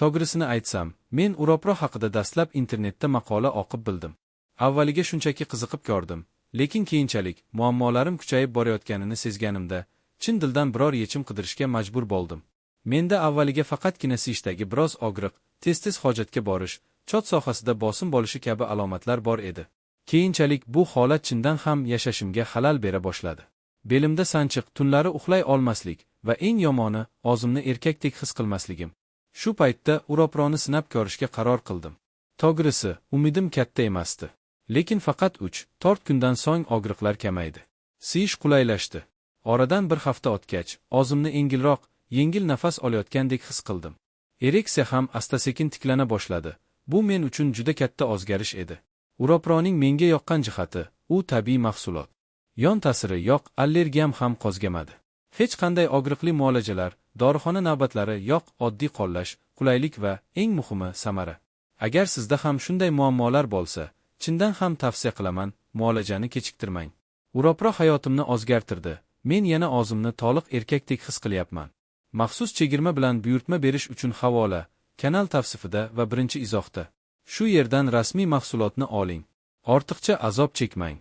To'g'risini aytsam, men Uropro haqida dastlab internetda maqola o'qib bildim. Avvaliga shunchaki qiziqib ko'rdim, lekin keyinchalik muammolarim kuchayib borayotganini sezganimda, chin dildan biror yechim qidirishga majbur bo'ldim. Menda avvaliga faqatgina sishdagi biroz og'riq, tez-tez hojatga borish, chot sohasida bosim bo'lishi kabi alomatlar bor edi. Keyinchalik bu holat chindan ham yashashimga xalal bera boshladi. Belimda sanchiq, tunlari uxlay olmaslik va eng yomoni, o'zimni erkakdek his qilmasligim. Shu paytda Uroproni sinab ko'rishga qaror qildim. To'g'risi, umidim katta emasdi. Lekin faqat 3-4 kundan so'ng og'riqlar kamaydi. Siyish qulaylashdi. Oradan bir hafta o'tgach, o'zimni yengil nafas olayotgandek his qildim. Ereksiya ham asta-sekin tiklana boshladi. Bu men uchun juda katta o'zgarish edi. Uroproning menga yoqqan jihati, u tabiiy mahsulot. Yon ta'siri yo'q, allergiyam ham qo'zgamadi. Hech qanday og'riqli muolajalar, dorixona navbatlari yo'q, oddiy qo'llash, qulaylik va eng muhimi samara. Agar sizda ham shunday muammolar bo'lsa, chindan ham tavsiya qilaman, muolajani kechiktirmang. Uropro hayotimni o'zgartirdi. Men yana o'zimni to'liq erkakdek his qilyapman. Maxsus chegirma bilan buyurtma berish uchun havola, kanal tavsifida va birinchi izohda. Shu yerdan rasmiy mahsulotni oling. Ortiqcha azob chekmang.